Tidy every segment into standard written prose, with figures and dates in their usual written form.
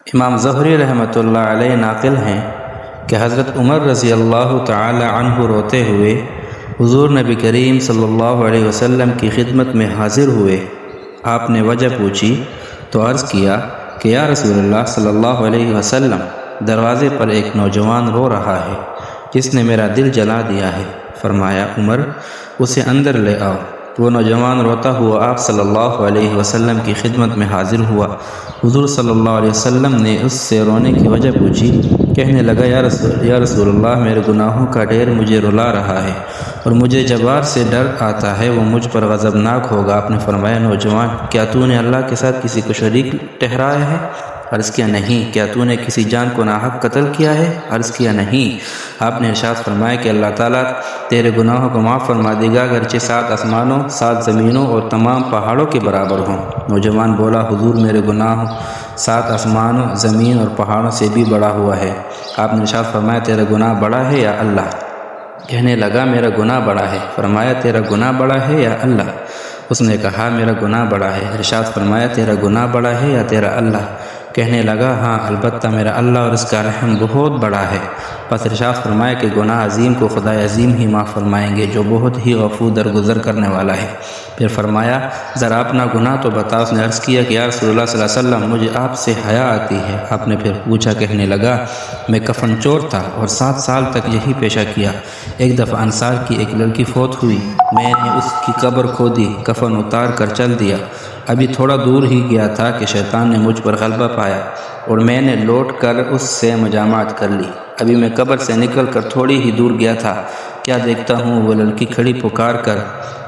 امام ظہری رحمۃ اللہ علیہ ناقل ہیں کہ حضرت عمر رضی اللہ تعالی عنہ روتے ہوئے حضور نبی کریم صلی اللہ علیہ وسلم کی خدمت میں حاضر ہوئے۔ آپ نے وجہ پوچھی تو عرض کیا کہ یا رسول اللہ صلی اللہ علیہ وسلم، دروازے پر ایک نوجوان رو رہا ہے جس نے میرا دل جلا دیا ہے۔ فرمایا عمر، اسے اندر لے آؤ۔ وہ نوجوان روتا ہوا آپ صلی اللہ علیہ وسلم کی خدمت میں حاضر ہوا۔ حضور صلی اللہ علیہ وسلم نے اس سے رونے کی وجہ پوچھی۔ کہنے لگا یا رسول اللہ، میرے گناہوں کا ڈھیر مجھے رلا رہا ہے اور مجھے جبار سے ڈر آتا ہے، وہ مجھ پر غضبناک ہوگا۔ آپ نے فرمایا نوجوان، کیا تو نے اللہ کے ساتھ کسی کو شریک ٹھہرایا ہے؟ عرض کیا نہیں۔ کیا تو نے کسی جان کو ناحق قتل کیا ہے؟ عرض کیا نہیں۔ آپ نے ارشاد فرمایا کہ اللہ تعالیٰ تیرے گناہوں کو معاف فرما دے گا، اگرچہ 7 آسمانوں 7 زمینوں اور تمام پہاڑوں کے برابر ہوں۔ نوجوان بولا حضور، میرے گناہ 7 آسمانوں زمین اور پہاڑوں سے بھی بڑا ہوا ہے۔ آپ نے ارشاد فرمایا تیرا گناہ بڑا ہے یا اللہ؟ کہنے لگا میرا گناہ بڑا ہے۔ فرمایا تیرا گناہ بڑا ہے یا اللہ؟ اس نے کہا میرا گناہ بڑا ہے۔ ارشاد فرمایا تیرا گناہ بڑا ہے یا تیرا اللہ؟ کہنے لگا ہاں البتہ میرا اللہ اور اس کا رحم بہت بڑا ہے۔ پس ارشاد فرمایا کہ گناہ عظیم کو خدا عظیم ہی معاف فرمائیں گے، جو بہت ہی غفور درگزر کرنے والا ہے۔ پھر فرمایا ذرا اپنا گناہ تو بتا۔ اس نے عرض کیا کہ یا رسول اللہ صلی اللہ علیہ وسلم، مجھے آپ سے حیا آتی ہے۔ آپ نے پھر پوچھا، کہنے لگا میں کفن چور تھا اور 7 سال تک یہی پیشہ کیا۔ ایک دفعہ انصار کی ایک لڑکی فوت ہوئی، میں نے اس کی قبر کھودی، کفن اتار کر چل دیا۔ ابھی تھوڑا دور ہی گیا تھا کہ شیطان نے مجھ پر غلبہ پایا اور میں نے لوٹ کر اس سے مجامعت کر لی۔ ابھی میں قبر سے نکل کر تھوڑی ہی دور گیا تھا، کیا دیکھتا ہوں وہ لڑکی کھڑی پکار کر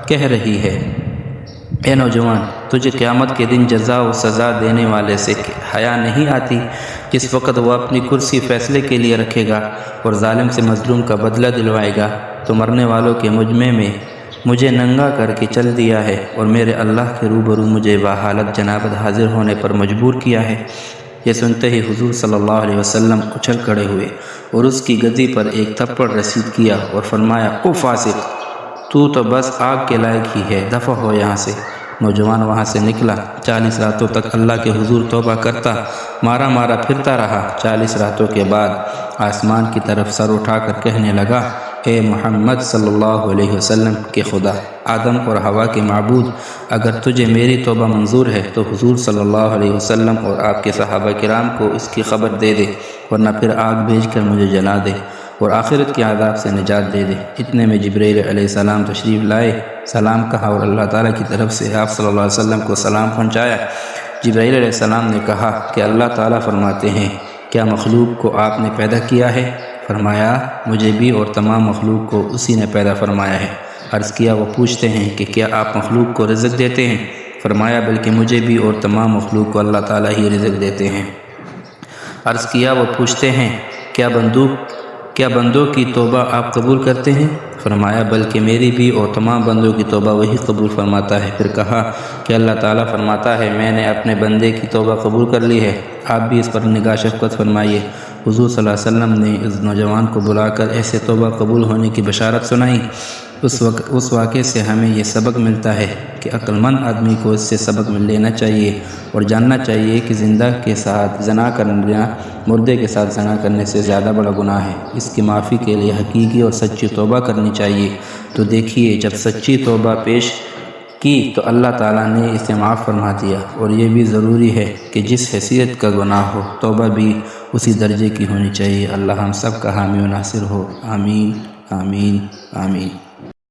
کہہ رہی ہے، اے نوجوان، تجھے قیامت کے دن جزا و سزا دینے والے سے حیا نہیں آتی؟ جس وقت وہ اپنی کرسی فیصلے کے لیے رکھے گا اور ظالم سے مظلوم کا بدلہ دلوائے گا، تو مرنے والوں کے مجمع میں مجھے ننگا کر کے چل دیا ہے اور میرے اللہ کے روبرو مجھے بحالت جنابت حاضر ہونے پر مجبور کیا ہے۔ یہ سنتے ہی حضور صلی اللہ علیہ وسلم اچھل کھڑے ہوئے اور اس کی گدی پر ایک تھپڑ رسید کیا اور فرمایا، او فاسق، تو بس آگ کے لائق ہی ہے، دفع ہو یہاں سے۔ نوجوان وہاں سے نکلا، 40 راتوں تک اللہ کے حضور توبہ کرتا مارا پھرتا رہا۔ 40 راتوں کے بعد آسمان کی طرف سر اٹھا کر کہنے لگا، اے محمد صلی اللہ علیہ وسلم کے خدا، آدم اور حوا کے معبود، اگر تجھے میری توبہ منظور ہے تو حضور صلی اللہ علیہ وسلم اور آپ کے صحابہ کرام کو اس کی خبر دے دے، ورنہ پھر آگ بھیج کر مجھے جلا دے اور آخرت کے عذاب سے نجات دے دے۔ اتنے میں جبرائیل علیہ السلام تشریف لائے، سلام کہا اور اللہ تعالیٰ کی طرف سے آپ صلی اللہ علیہ وسلم کو سلام پہنچایا۔ جبرائیل علیہ السلام نے کہا کہ اللہ تعالیٰ فرماتے ہیں، کیا مخلوق کو آپ نے پیدا کیا ہے؟ فرمایا مجھے بھی اور تمام مخلوق کو اسی نے پیدا فرمایا ہے۔ عرض کیا وہ پوچھتے ہیں کہ کیا آپ مخلوق کو رزق دیتے ہیں؟ فرمایا بلکہ مجھے بھی اور تمام مخلوق کو اللہ تعالیٰ ہی رزق دیتے ہیں۔ عرض کیا وہ پوچھتے ہیں کیا بندوں کی توبہ آپ قبول کرتے ہیں؟ فرمایا بلکہ میری بھی اور تمام بندوں کی توبہ وہی قبول فرماتا ہے۔ پھر کہا کہ اللہ تعالیٰ فرماتا ہے میں نے اپنے بندے کی توبہ قبول کر لی ہے، آپ بھی اس پر نگاہ شفقت فرمائیے۔ حضور صلی اللہ علیہ وسلم نے اس نوجوان کو بلا کر ایسے توبہ قبول ہونے کی بشارت سنائی۔ اس واقعے سے ہمیں یہ سبق ملتا ہے کہ عقل مند آدمی کو اس سے سبق لینا چاہیے اور جاننا چاہیے کہ زندہ کے ساتھ زنا کرنا مردے کے ساتھ زنا کرنے سے زیادہ بڑا گناہ ہے۔ اس کی معافی کے لیے حقیقی اور سچی توبہ کرنی چاہیے۔ تو دیکھیے جب سچی توبہ پیش کی تو اللہ تعالیٰ نے اسے معاف فرما دیا، اور یہ بھی ضروری ہے کہ جس حیثیت کا گناہ ہو توبہ بھی اسی درجے کی ہونی چاہیے۔ اللہ ہم سب کا حامی و ناصر ہو، آمین آمین آمین۔